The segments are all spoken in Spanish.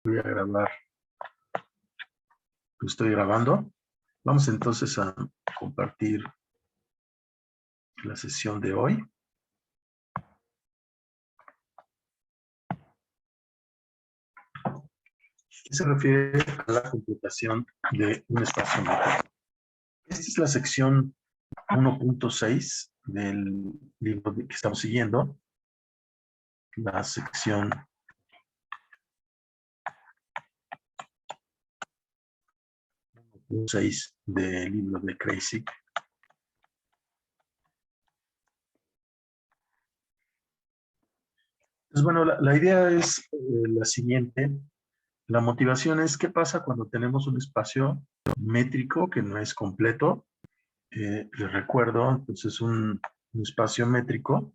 Voy a grabar. Estoy grabando. Vamos entonces a compartir la sesión de hoy. Que se refiere a la completación de un espacio métrico. Esta es la sección 1.6 del libro que estamos siguiendo. La sección 1.6 del libro de Crazy. Pues bueno, la idea es la siguiente. La motivación es qué pasa cuando tenemos un espacio métrico que no es completo. Les recuerdo, entonces un espacio métrico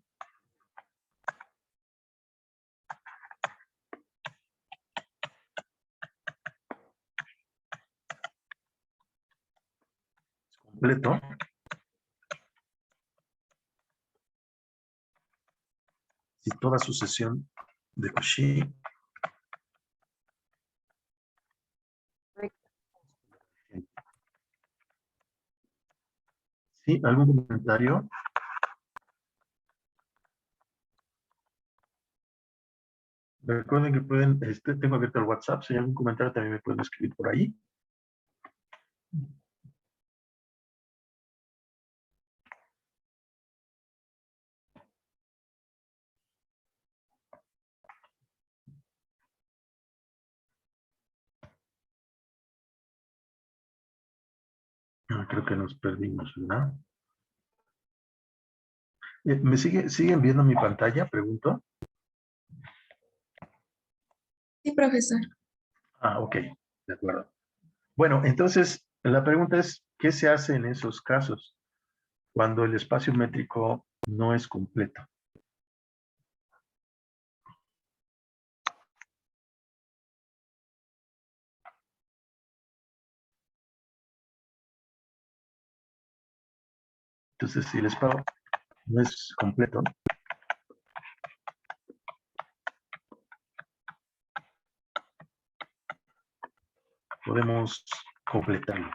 completo si toda sucesión de Cauchy ¿Sí? ¿Algún comentario? Recuerden que pueden, tengo abierto el WhatsApp, si hay algún comentario también me pueden escribir por ahí. Creo que nos perdimos, ¿verdad? ¿Siguen viendo mi pantalla? Pregunto. Sí, profesor. Ok, de acuerdo. Bueno, entonces la pregunta es, ¿qué se hace en esos casos cuando el espacio métrico no es completo? Entonces, si el espacio no es completo, podemos completarlo.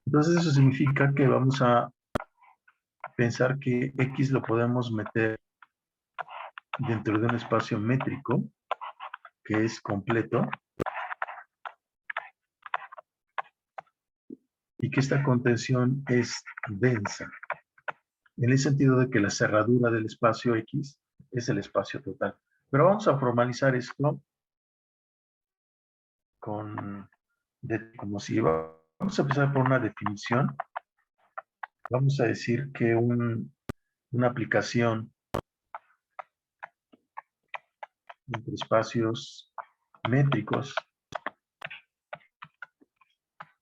Entonces, eso significa que vamos a pensar que X lo podemos meter dentro de un espacio métrico que es completo y que esta contención es densa, en el sentido de que la cerradura del espacio X es el espacio total. Pero vamos a formalizar esto como si vamos a empezar por una definición. Vamos a decir que una aplicación entre espacios métricos,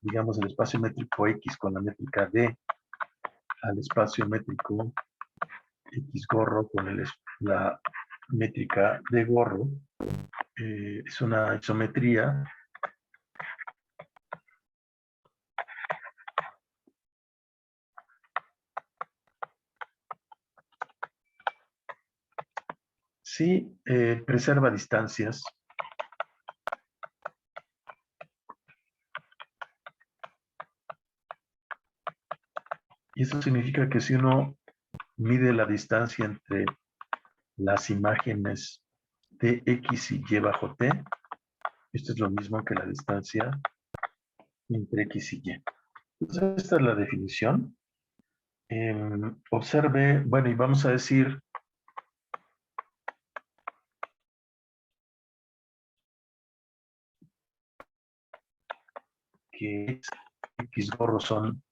digamos el espacio métrico X con la métrica D al espacio métrico X gorro con la métrica de gorro, es una isometría si preserva distancias y eso significa que si uno mide la distancia entre las imágenes de X y Y bajo T, esto es lo mismo que la distancia entre X y Y. Entonces, esta es la definición. Observe, bueno, y vamos a decir que X gorro son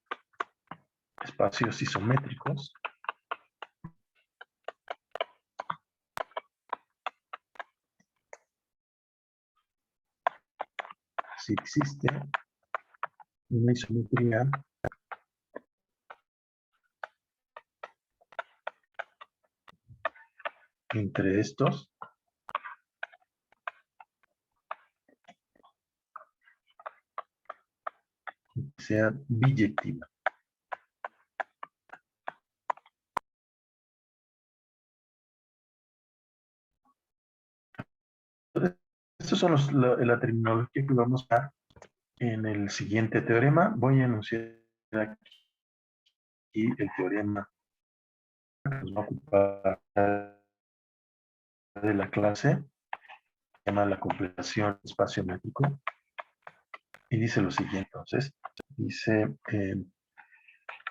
espacios isométricos. Si existe una isometría entre estos, sea biyectiva. Estos son la terminología que vamos a en el siguiente teorema. Voy a enunciar aquí el teorema que nos va a ocupar de la clase. Se llama la completación espaciométrico. Y dice lo siguiente, entonces. Dice,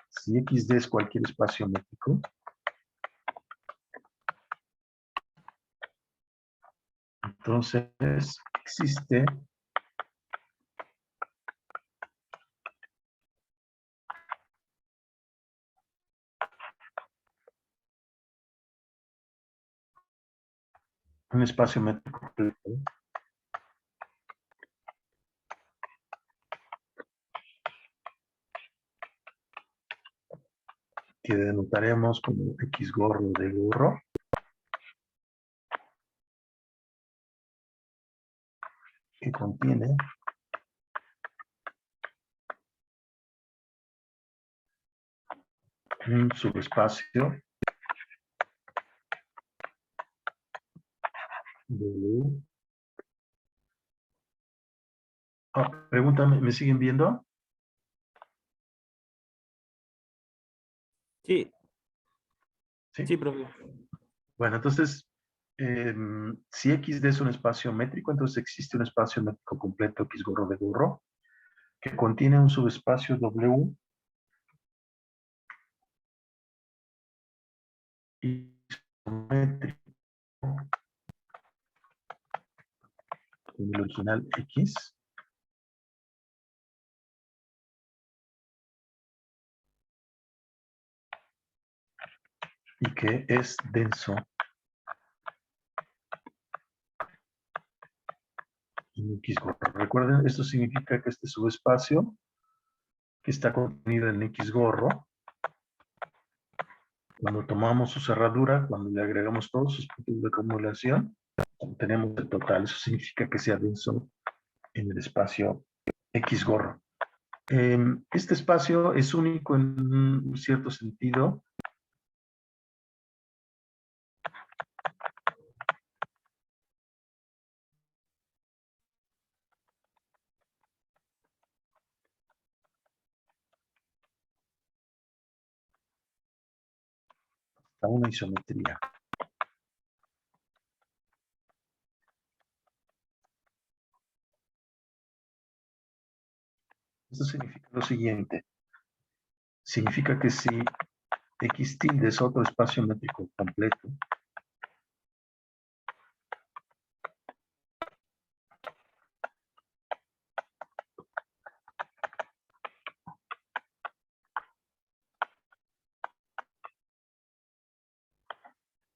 si XD es cualquier espacio métrico, entonces existe un espacio métrico completo que denotaremos como X gorro de gorro, que contiene un subespacio W. Pregúntame, ¿me siguen viendo? Sí, Sí. sí, profe. Bueno, entonces, si XD es un espacio métrico, entonces existe un espacio métrico completo X gorro de gorro que contiene un subespacio W isométrico en el original X y que es denso en X gorro. Recuerden, esto significa que este subespacio que está contenido en X gorro, cuando tomamos su cerradura, cuando le agregamos todos sus puntos de acumulación, obtenemos el total. Eso significa que sea denso en el espacio X gorro. Este espacio es único en un cierto sentido. A una isometría. Esto significa lo siguiente. Significa que si X tilde es otro espacio métrico completo,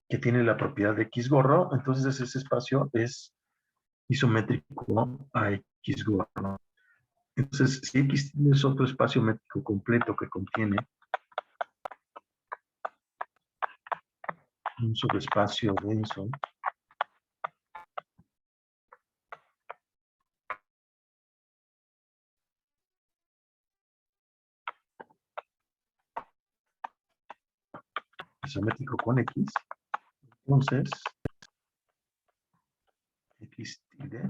que tiene la propiedad de X gorro, entonces ese espacio es isométrico a X gorro. Entonces, si X tilde es otro espacio métrico completo que contiene un subespacio denso, isométrico con X, entonces X tilde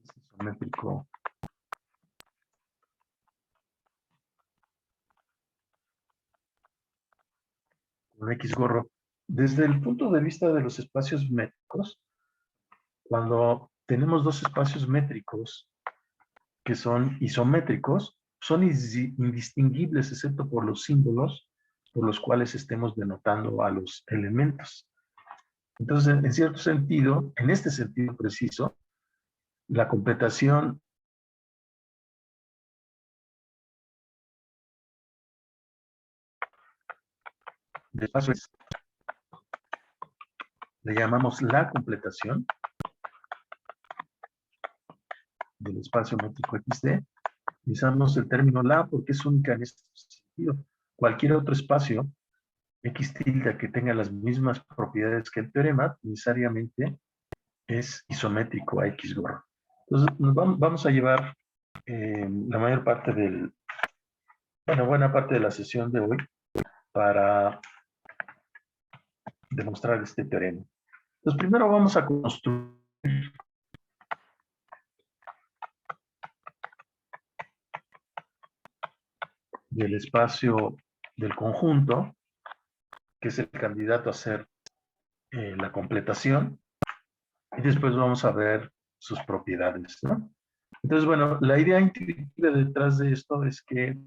es isométrico con X gorro. Desde el punto de vista de los espacios métricos, cuando tenemos dos espacios métricos que son isométricos, son indistinguibles excepto por los símbolos por los cuales estemos denotando a los elementos. Entonces, en cierto sentido, en este sentido preciso, la completación de espacios le llamamos la completación del espacio métrico XD. Utilizamos el término la porque es única en este sentido. Cualquier otro espacio X tilde que tenga las mismas propiedades que el teorema necesariamente es isométrico a X gorro. Entonces, vamos a llevar la mayor parte buena parte de la sesión de hoy para demostrar este teorema. Entonces, primero vamos a construir del espacio del conjunto, que es el candidato a ser la completación, y después vamos a ver sus propiedades, ¿no? Entonces, bueno, la idea intuitiva detrás de esto es que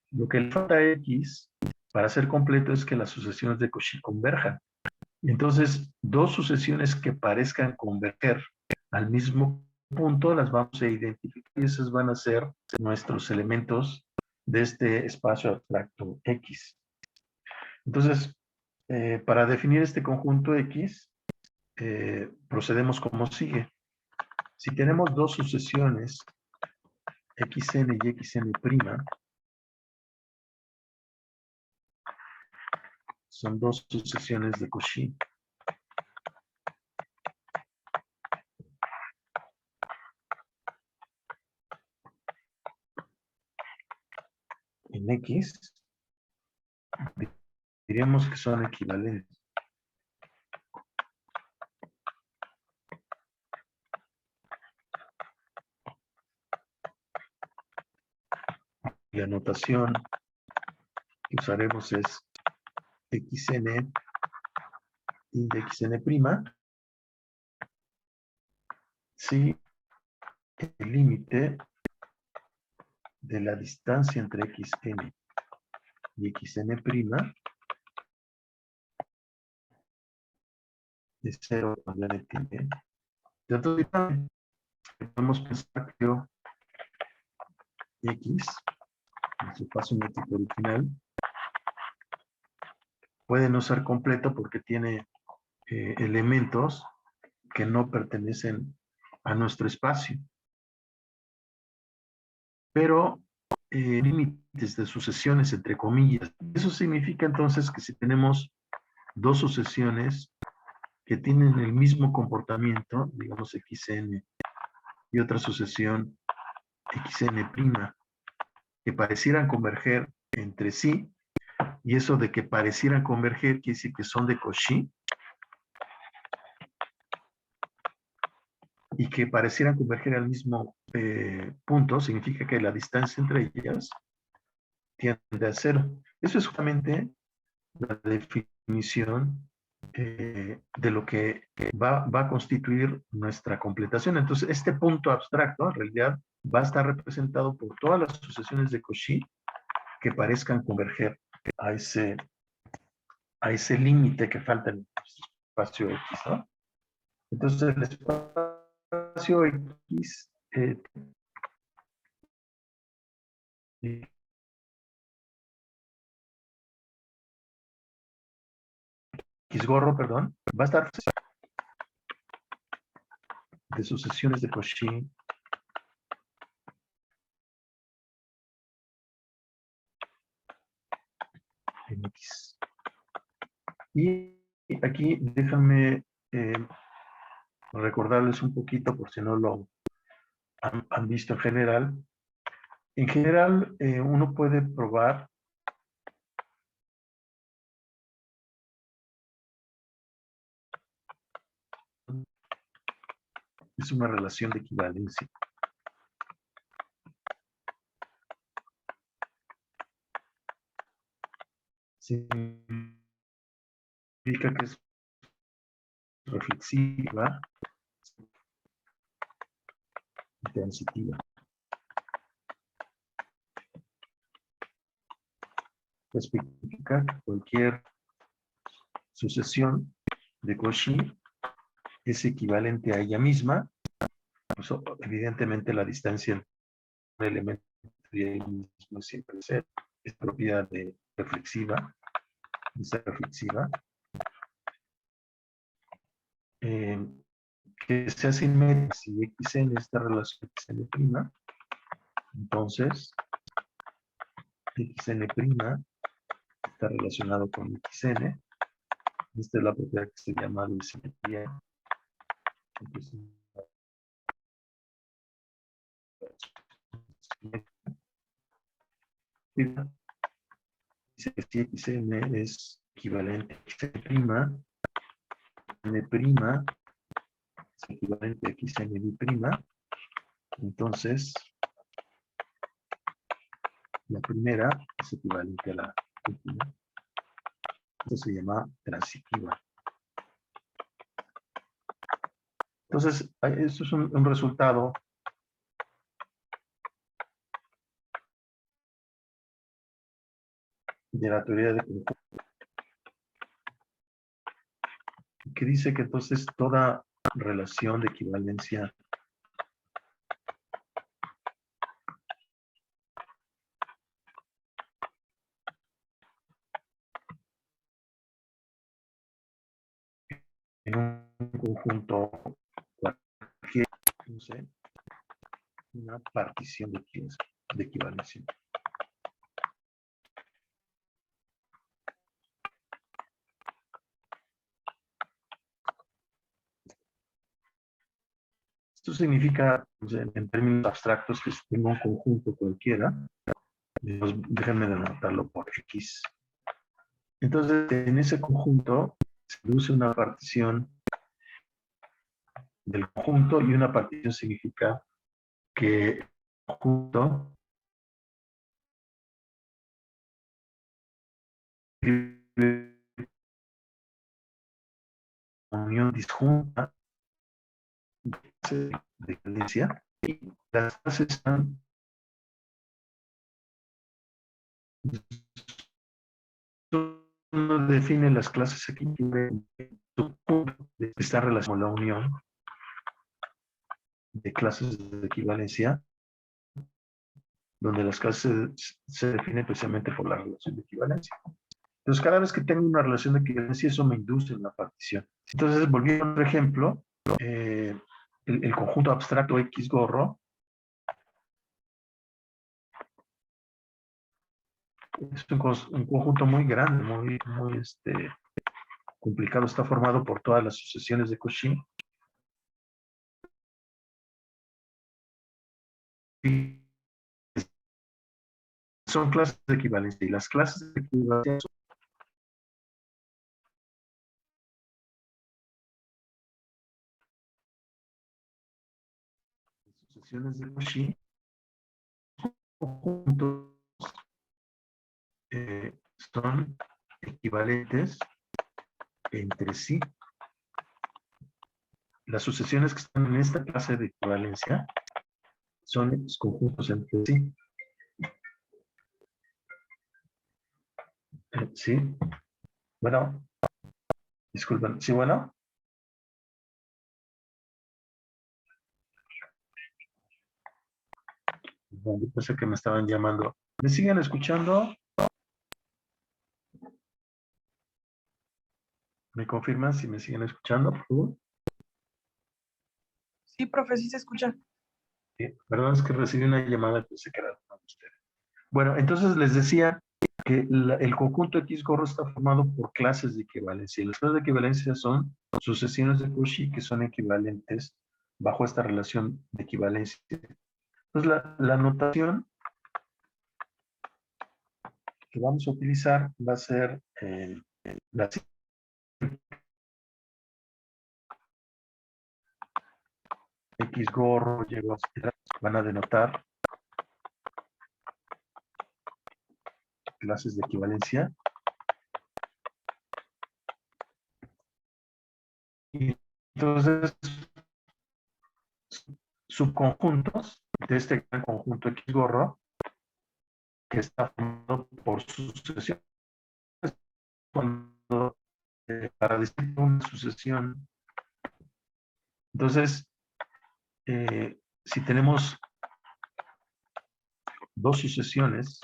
lo que le falta a X para ser completo es que las sucesiones de Cauchy converjan. Entonces, dos sucesiones que parezcan converger al mismo punto las vamos a identificar y esas van a ser nuestros elementos de este espacio abstracto X. Entonces, para definir este conjunto X, procedemos como sigue. Si tenemos dos sucesiones, xn y xn', son dos sucesiones de Cauchy. En X, diríamos que son equivalentes. La notación que usaremos es xn y de xn', si el límite de la distancia entre xn y xn' es 0 cuando n tiene. Entonces, podemos pensar que x, en su paso métrico original, puede no ser completo porque tiene elementos que no pertenecen a nuestro espacio. Pero límites de sucesiones, entre comillas. Eso significa entonces que si tenemos dos sucesiones que tienen el mismo comportamiento, digamos xn, y otra sucesión xn', que parecieran converger entre sí, y eso de que parecieran converger quiere decir que son de Cauchy, y que parecieran converger al mismo punto, significa que la distancia entre ellas tiende a cero. Eso es justamente la definición de lo que va a constituir nuestra completación. Entonces, este punto abstracto, en realidad, va a estar representado por todas las sucesiones de Cauchy que parezcan converger a ese límite que falta en el espacio X, ¿no? Entonces, el espacio X X gorro, perdón, va a estar de sucesiones de Cauchy en X. Y aquí déjame recordarles un poquito, por si no lo han visto en general. En general, uno puede probar es una relación de equivalencia. Significa que es reflexiva y transitiva. Significa que cualquier sucesión de Cauchy es equivalente a ella misma. Pues, evidentemente, la distancia entre un elemento y el mismo siempre es propiedad de reflexiva, es reflexiva. Que sea simétrica si xn esta relación xn', entonces xn' está relacionado con xn. Esta es la propiedad que se llama de simetría. Entonces, dice que si xn es equivalente a xn', xn' es equivalente a xn', entonces la primera es equivalente a la última. Esto se llama transitiva. Entonces, esto es un resultado de la teoría de conjunto, que dice que entonces toda relación de equivalencia en un conjunto cualquier, no sé, una partición de equivalencia. Esto significa, o sea, en términos abstractos, que si tengo un conjunto cualquiera, déjenme denotarlo por X. Entonces, en ese conjunto se produce una partición del conjunto, y una partición significa que el conjunto unión disjunta de equivalencia, y las clases están uno define las clases aquí está relacionada con la unión de clases de equivalencia, donde las clases se definen precisamente por la relación de equivalencia. Entonces, cada vez que tengo una relación de equivalencia, eso me induce en la partición. Entonces, volviendo a otro ejemplo, el conjunto abstracto X gorro es un conjunto muy grande, muy complicado. Está formado por todas las sucesiones de Cauchy. Y son clases de equivalencia, y las clases de equivalencia son sucesiones de Cauchy, conjuntos son equivalentes entre sí. Las sucesiones que están en esta clase de equivalencia son conjuntos entre sí. Sí. Bueno, disculpen. Sí, bueno. Bueno, yo pensé que me estaban llamando. ¿Me siguen escuchando? ¿Me confirman si me siguen escuchando, por favor? Sí, profe, sí se escucha. Sí, perdón, es que recibí una llamada y pensé que era de ustedes. Bueno, entonces les decía que el conjunto X gorro está formado por clases de equivalencia. Y las clases de equivalencia son sucesiones de Cauchy que son equivalentes bajo esta relación de equivalencia. Entonces, la notación que vamos a utilizar va a ser la X gorro, Y, etcétera. Van a denotar clases de equivalencia. Y entonces, subconjuntos de este gran conjunto X gorro, que está formado por sucesiones, cuando para decir una sucesión. Entonces, si tenemos dos sucesiones,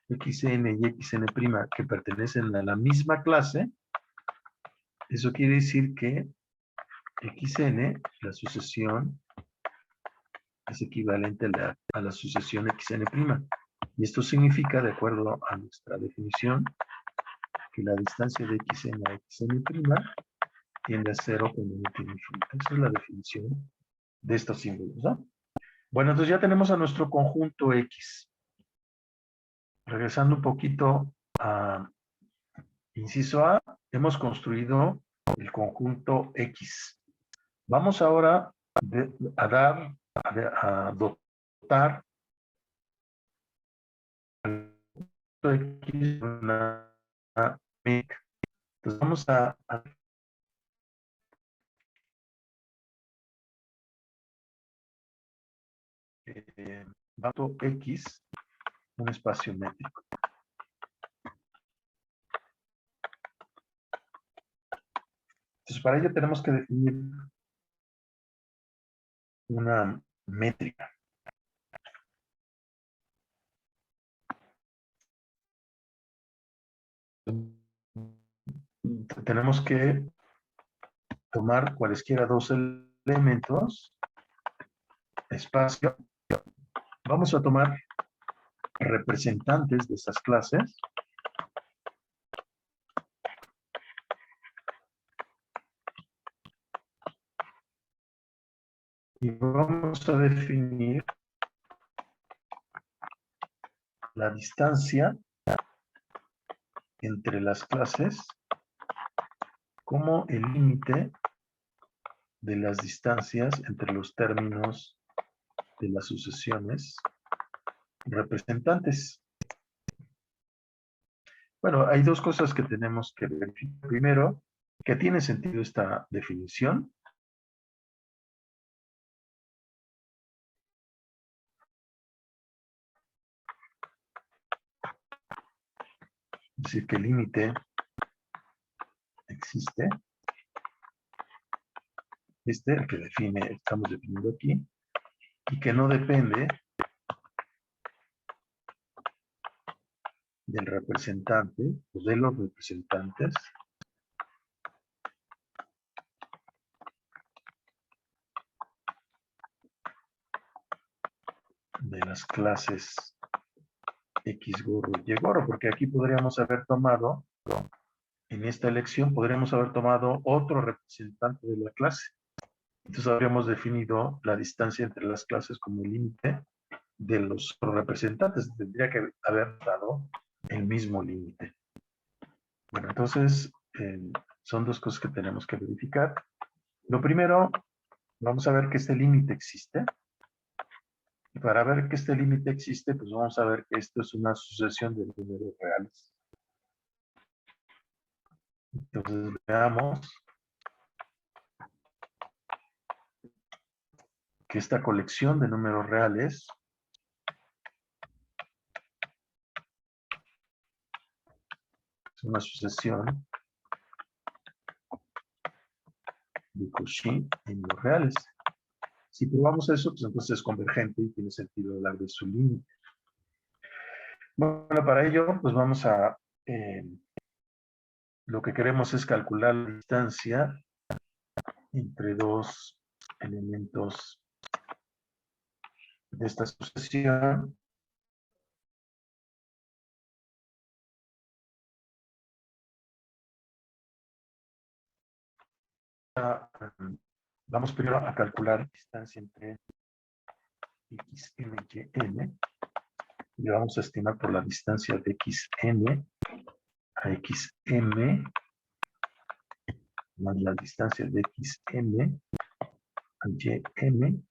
xn y xn' que pertenecen a la misma clase, eso quiere decir que xn, la sucesión, es equivalente a la sucesión xn'. Y esto significa, de acuerdo a nuestra definición, que la distancia de xn a xn' tiende a 0 cuando no tiene infinito. Esa es la definición de estos símbolos, ¿no? Bueno, entonces ya tenemos a nuestro conjunto X. Regresando un poquito a inciso A, hemos construido el conjunto X. Vamos ahora a dotar al conjunto X una métrica. Entonces vamos a dato X, un espacio métrico. Entonces, para ello tenemos que definir una métrica. Tenemos que tomar cualesquiera dos elementos, espacio. Vamos a tomar representantes de esas clases. Y vamos a definir la distancia entre las clases como el límite de las distancias entre los términos de las sucesiones representantes. Bueno, hay dos cosas que tenemos que verificar. Primero, que tiene sentido esta definición. Es decir, que el límite existe. El que estamos definiendo aquí, y que no depende del representante o de los representantes de las clases X gorro y Y gorro, porque aquí podríamos haber tomado, en esta elección, podríamos haber tomado otro representante de la clase. Entonces habríamos definido la distancia entre las clases como el límite de los representantes. Tendría que haber dado el mismo límite. Bueno, entonces son dos cosas que tenemos que verificar. Lo primero, vamos a ver que este límite existe. Y para ver que este límite existe, pues vamos a ver que esto es una sucesión de números reales. Entonces veamos que esta colección de números reales es una sucesión de Cauchy en números reales. Si probamos eso, pues entonces es convergente y tiene sentido hablar de su límite. Bueno, para ello, pues vamos a... lo que queremos es calcular la distancia entre dos elementos de esta sucesión. Vamos primero a calcular la distancia entre xn y n. Y le vamos a estimar por la distancia de xn a xm más la distancia de xm a ym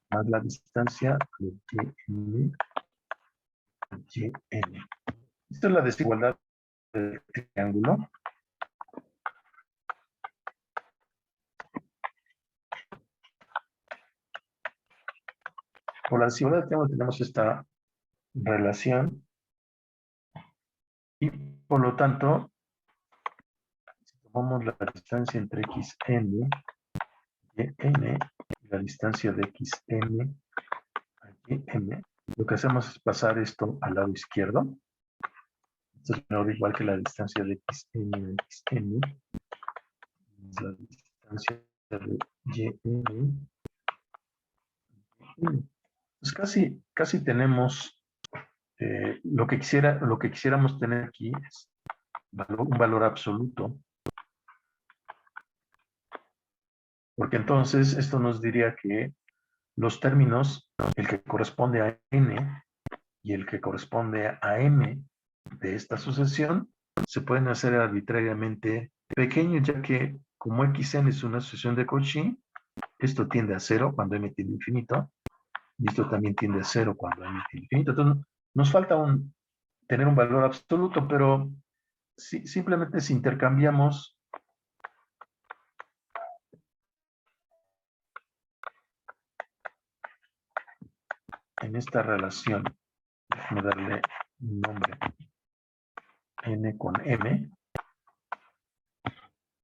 más la distancia de ym a yn. Esta es la desigualdad del triángulo. Por la desigualdad del triángulo tenemos esta relación y por lo tanto, si tomamos la distancia entre xn y n y la distancia de xm a ym, lo que hacemos es pasar esto al lado izquierdo. Esto es menor o igual que la distancia de xn a xn, la distancia de ym. Pues casi tenemos lo que quisiéramos tener aquí es un valor absoluto. Porque entonces esto nos diría que los términos, el que corresponde a n y el que corresponde a m de esta sucesión, se pueden hacer arbitrariamente pequeño, ya que como xn es una sucesión de Cauchy, esto tiende a 0 cuando m tiende a infinito, y esto también tiende a 0 cuando m tiende a infinito. Entonces, nos falta tener un valor absoluto, pero simplemente si intercambiamos en esta relación, déjame darle un nombre, n con m,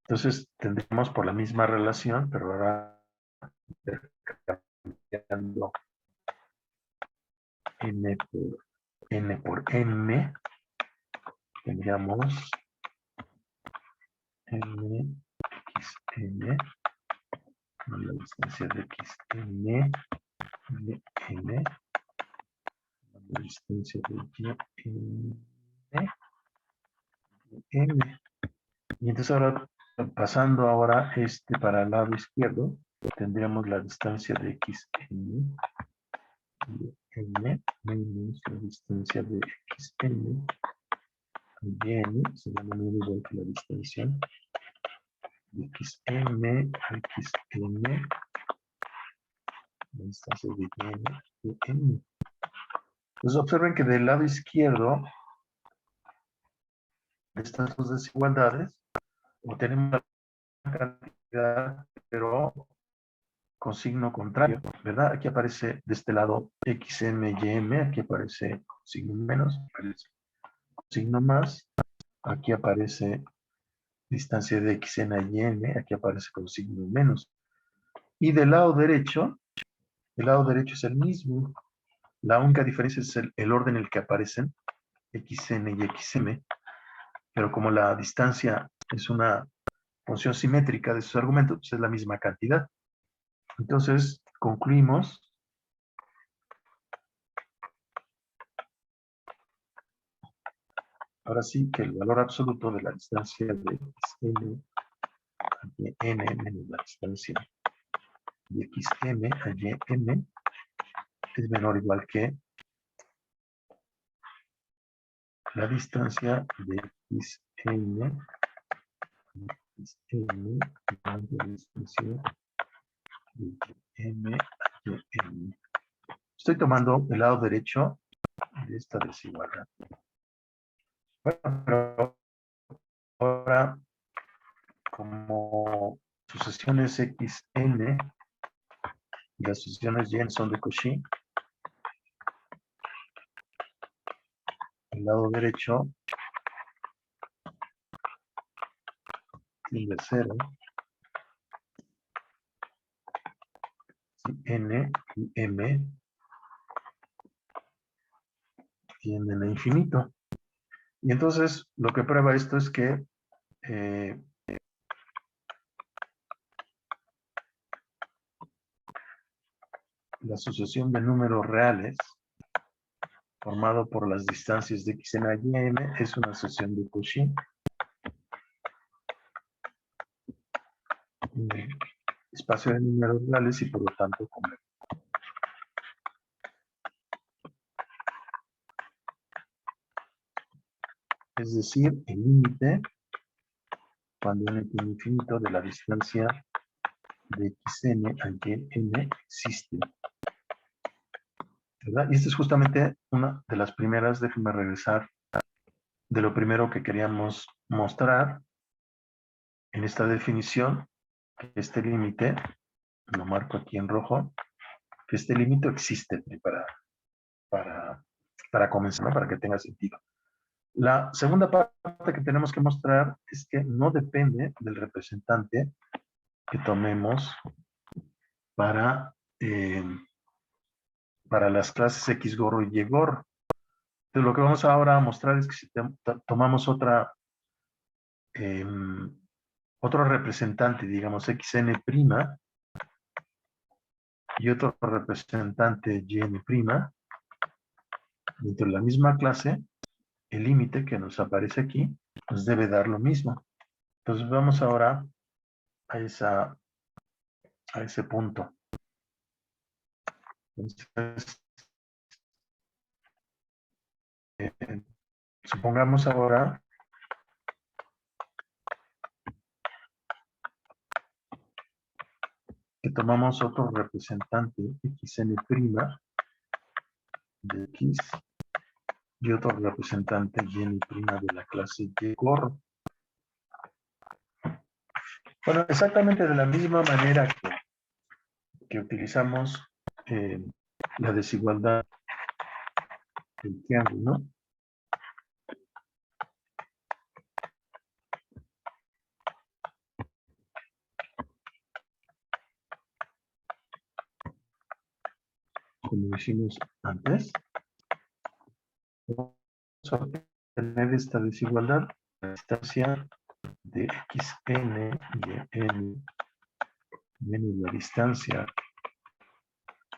entonces tendremos por la misma relación, pero ahora intercambiando n por m, tendríamos n xn, la distancia de xn, n, la distancia de n. Y entonces ahora, pasando ahora para el lado izquierdo, tendríamos la distancia de xn de n menos la distancia de xn de n, será menor o igual que la distancia de xn a xn, la distancia de n de n. Entonces observen que del lado izquierdo de estas dos desigualdades obtenemos una cantidad, pero con signo contrario, ¿verdad? Aquí aparece de este lado xm y m, aquí aparece con signo menos, aparece con signo más, aquí aparece distancia de xn y n, aquí aparece con signo menos. Y del lado derecho es el mismo. La única diferencia es el orden en el que aparecen xn y xm, pero como la distancia es una función simétrica de sus argumentos, pues es la misma cantidad. Entonces, concluimos ahora sí que el valor absoluto de la distancia de xn a yn menos la distancia de xm a ym es menor o igual que la distancia de xn a xm igual que la distancia de ym a ym. Estoy tomando el lado derecho de esta desigualdad. Bueno, pero ahora, como sucesiones xn y las sucesiones y son de Cauchy, el lado derecho tiende a 0, si n y m tienden a infinito. Y entonces lo que prueba esto es que la sucesión de números reales formado por las distancias de xn a ym es una sucesión de Cauchy. Espacio de números reales y por lo tanto convexo. Es decir, el límite cuando n tiene infinito de la distancia de xn a yn existe. ¿Verdad? Y esta es justamente una de las primeras, déjenme regresar, de lo primero que queríamos mostrar en esta definición, que este límite, lo marco aquí en rojo, que este límite existe para comenzar, ¿no? Para que tenga sentido. La segunda parte que tenemos que mostrar es que no depende del representante que tomemos para las clases X gorro y Y gorro. Entonces, lo que vamos ahora a mostrar es que si tomamos otro representante, digamos xn' y otro representante yn', dentro de la misma clase, el límite que nos aparece aquí nos debe dar lo mismo. Entonces vamos ahora a ese punto. Entonces, supongamos ahora que tomamos otro representante xn' de x y otro representante y' de la clase y gorro. Bueno, exactamente de la misma manera que utilizamos la desigualdad del triángulo, ¿no? Como decimos antes, vamos a obtener esta desigualdad, la distancia de xn y n menos la distancia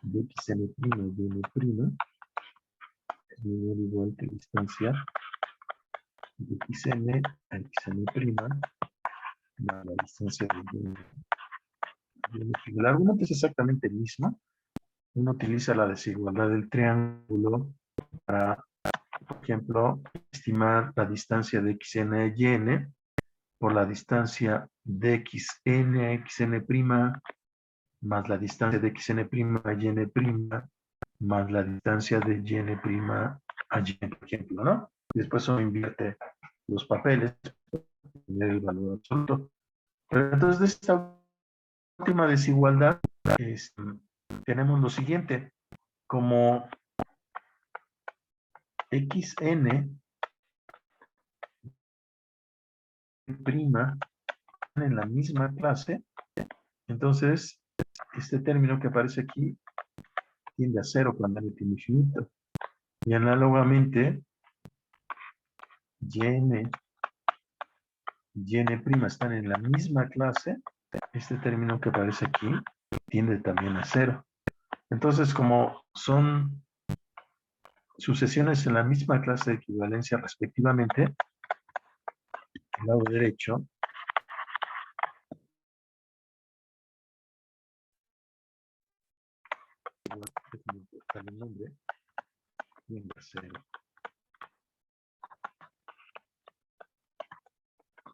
de xn' y n' es menor o igual que la distancia de xn a xn' más la distancia de n'. El argumento es exactamente el mismo. Uno utiliza la desigualdad del triángulo para, por ejemplo, estimar la distancia de xn y n por la distancia de xn a xn' más la distancia de xn' a y' más la distancia de y' a y, por ejemplo, ¿no? Y después uno invierte los papeles para tener el valor absoluto. Pero entonces de esta última desigualdad tenemos lo siguiente, como xn' en la misma clase, entonces este término que aparece aquí tiende a cero cuando n tiene infinito. Y análogamente, y y' están en la misma clase, este término que aparece aquí tiende también a cero. Entonces, como son sucesiones en la misma clase de equivalencia respectivamente, el lado derecho el nombre tiende a cero.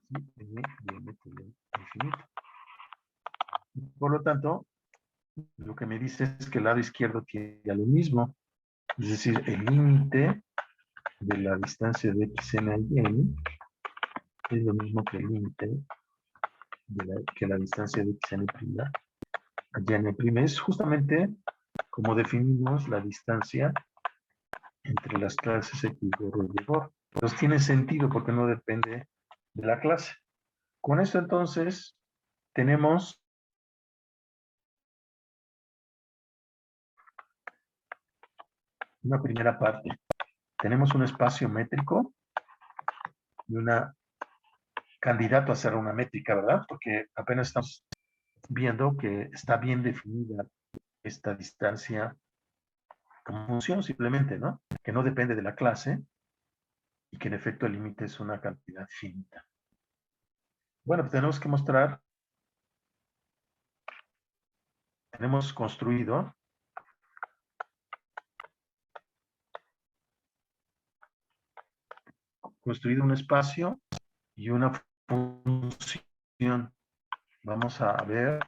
Y n tiende a infinito. Por lo tanto, lo que me dice es que el lado izquierdo tiende a lo mismo. Es decir, el límite de la distancia de xn a y es lo mismo que el límite que la distancia de xn' a y'. Es justamente como definimos la distancia entre las clases x, gorro y gorro. Entonces tiene sentido porque no depende de la clase. Con esto entonces tenemos una primera parte. Tenemos un espacio métrico y una candidato a ser una métrica, ¿verdad? Porque apenas estamos viendo que está bien definida esta distancia como función simplemente, ¿no? Que no depende de la clase y que en efecto el límite es una cantidad finita. Bueno, pues tenemos que mostrar, tenemos construido un espacio y una función. Vamos a ver,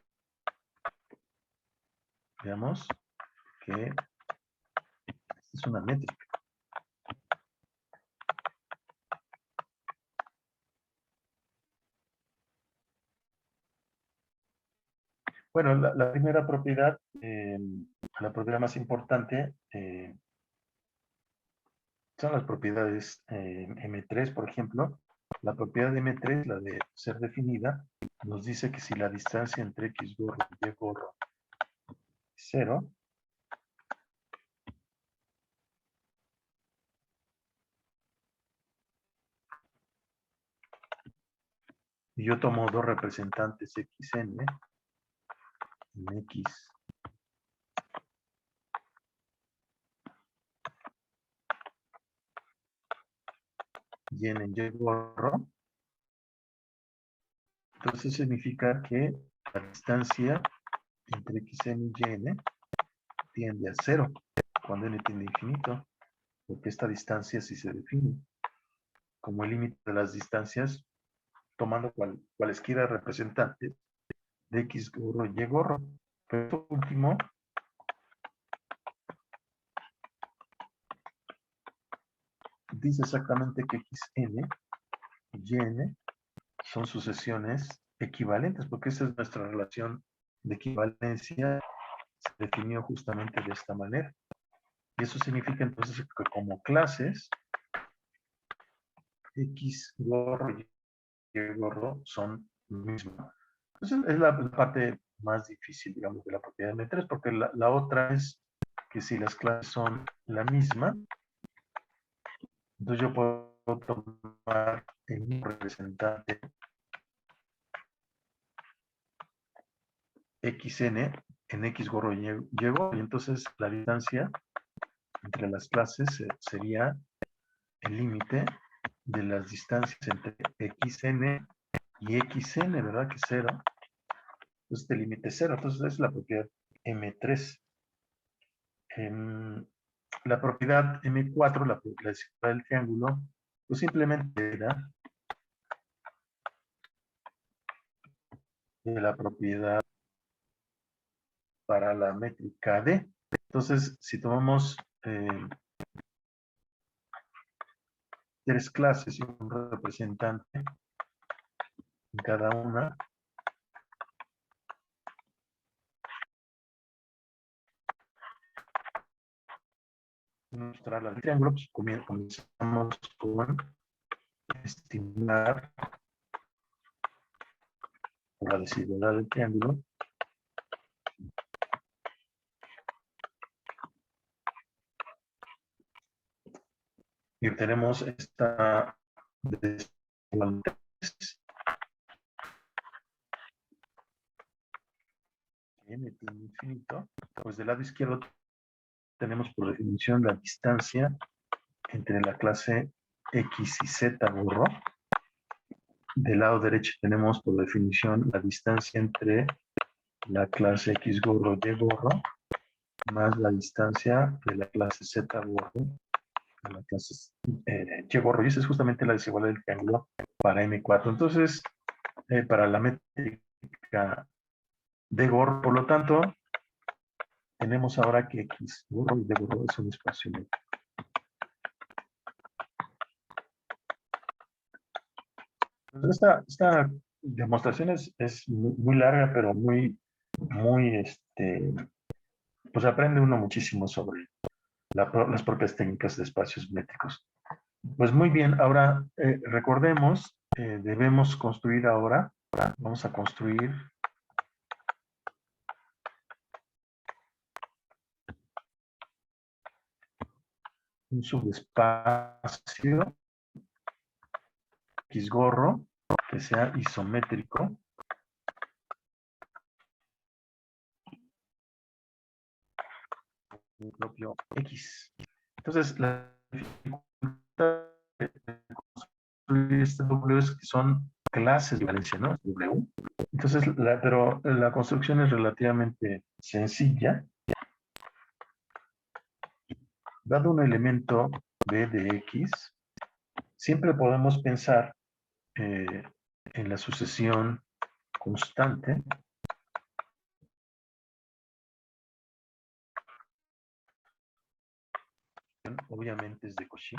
veamos que es una métrica. Bueno, la primera propiedad, la propiedad más importante, son las propiedades M3, por ejemplo. La propiedad de M3, la de ser definida, nos dice que si la distancia entre X gorro y Y gorro es 0, y yo tomo dos representantes xn, en X y en Y gorro, entonces significa que la distancia entre xn y yn tiende a 0 cuando n tiende a infinito, porque esta distancia sí se define como el límite de las distancias tomando cualesquiera representantes de X gorro y Y gorro. Pero esto último dice exactamente que xn y yn son sucesiones equivalentes, porque esa es nuestra relación de equivalencia, se definió justamente de esta manera. Y eso significa entonces que como clases, X gorro y Y gorro son lo mismo. Entonces es la parte más difícil, digamos, de la propiedad de M3, porque la otra es que si las clases son la misma, entonces yo puedo tomar en un representante xn en x gorro y y gorro, y entonces la distancia entre las clases sería el límite de las distancias entre xn y xn, ¿verdad? Que es 0. Entonces este límite es 0. Entonces es la propiedad M3. La propiedad M4, la desigualdad del triángulo, pues simplemente era de la propiedad para la métrica D. Entonces, si tomamos tres clases y un representante en cada una, mostrar el triángulo, pues comenzamos con estimar la desigualdad del triángulo. Y obtenemos esta desigualdad n tiene infinito. Pues del lado izquierdo tenemos por definición la distancia entre la clase X y Z gorro. Del lado derecho tenemos por definición la distancia entre la clase X gorro y gorro más la distancia de la clase Z gorro a la clase Y gorro. Y esa es justamente la desigualdad del triángulo para M4. Entonces, para la métrica de gorro, por lo tanto, tenemos ahora que X gorro y D gorro es un espacio métrico. Esta demostración es muy larga, pero muy, pues aprende uno muchísimo sobre las propias técnicas de espacios métricos. Pues muy bien, ahora recordemos, debemos construir ahora, vamos a construir un subespacio X gorro que sea isométrico del propio X. Entonces, la dificultad de construir este W es que son clases de valencia, ¿no? W. Entonces, pero la construcción es relativamente sencilla. Dado un elemento B de X, siempre podemos pensar en la sucesión constante obviamente es de Cauchy.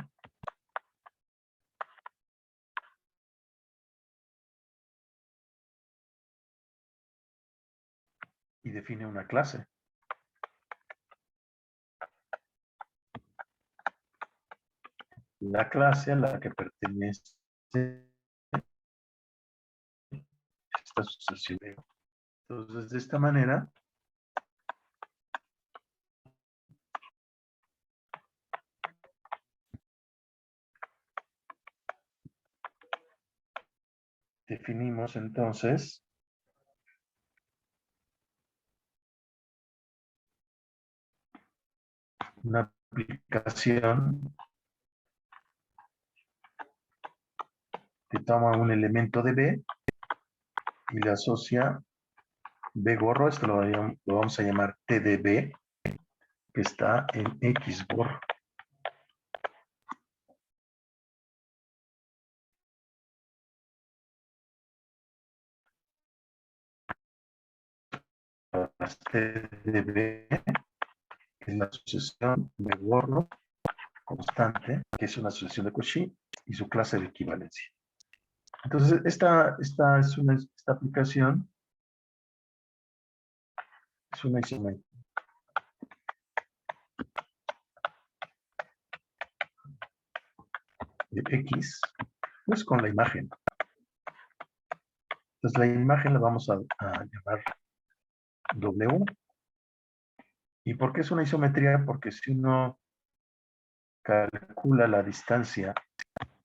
Y define una clase. La clase a la que pertenece esta sucesión. Entonces, de esta manera, definimos entonces una aplicación que toma un elemento de B y le asocia B gorro, esto lo vamos a llamar T de B, que está en X gorro. más TDB es la sucesión de Borro constante, que es una sucesión de Cauchy, y su clase de equivalencia. Entonces, esta aplicación es una isometría de X, pues con la imagen. Entonces, la imagen la vamos a llamar W. ¿Y por qué es una isometría? Porque si uno calcula la distancia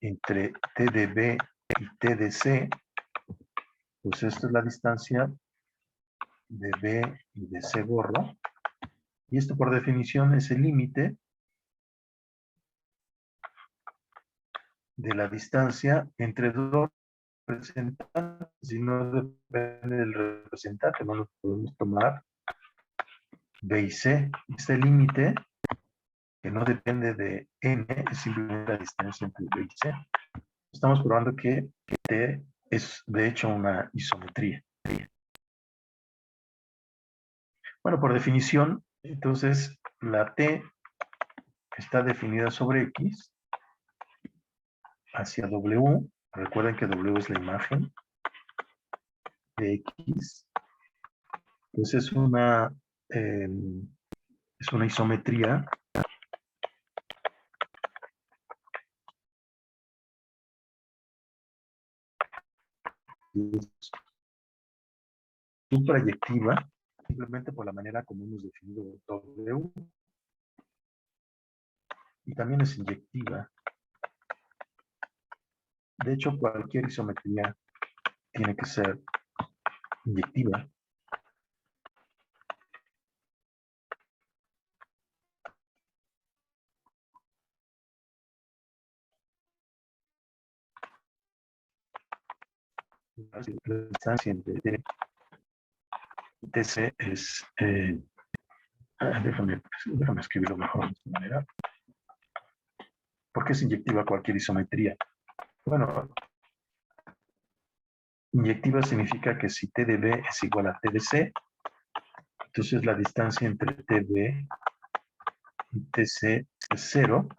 entre TDB y TDC, pues esta es la distancia de B y de C borro. Y esto por definición es el límite de la distancia entre dos representantes. Si no depende del representante, no lo podemos tomar B y C. Este límite, que no depende de N, es simplemente la distancia entre B y C. Estamos probando que T es de hecho una isometría. Bueno, por definición, entonces la T está definida sobre X hacia W. Recuerden que W es la imagen de X. Pues es una isometría proyectiva, simplemente por la manera como hemos definido W, y también es inyectiva. De hecho, cualquier isometría tiene que ser inyectiva. La distancia entre T y TC es... déjame escribirlo mejor de esta manera. ¿Por qué es inyectiva cualquier isometría? Bueno, inyectiva significa que si TDB es igual a TDC, entonces la distancia entre TB y TC es 0.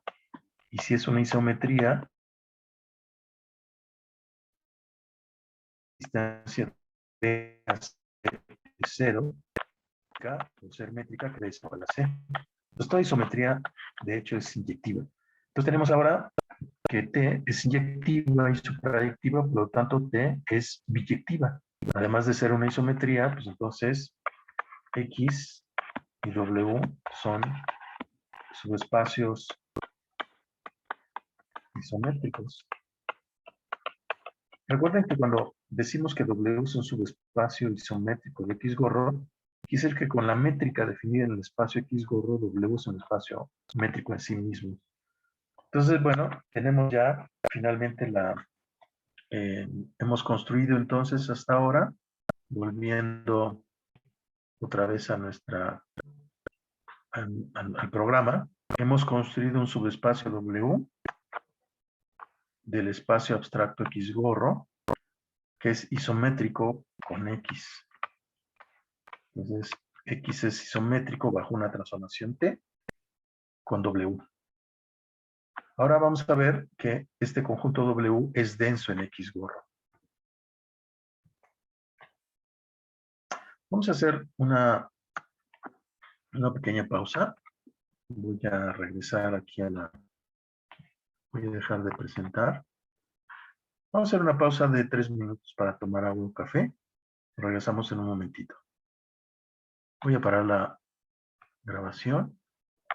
Y si es una isometría, distancia de es 0, por ser métrica, que es igual a C. Entonces, toda isometría, de hecho, es inyectiva. Entonces, tenemos ahora que T es inyectiva y suprayectiva, por lo tanto, T es biyectiva. Además de ser una isometría, pues entonces, X y W son subespacios isométricos. Recuerden que cuando decimos que W es un subespacio isométrico de X gorro, es el que con la métrica definida en el espacio X gorro, W es un espacio métrico en sí mismo. Entonces, bueno, tenemos ya finalmente hemos construido entonces hasta ahora, volviendo otra vez a al programa, hemos construido un subespacio W del espacio abstracto X gorro, que es isométrico con X. Entonces, X es isométrico bajo una transformación T con W. Ahora vamos a ver que este conjunto W es denso en X gorro. Vamos a hacer una pequeña pausa. Voy a regresar aquí voy a dejar de presentar. Vamos a hacer una pausa de 3 minutos para tomar agua o café. Regresamos en un momentito. Voy a parar la grabación.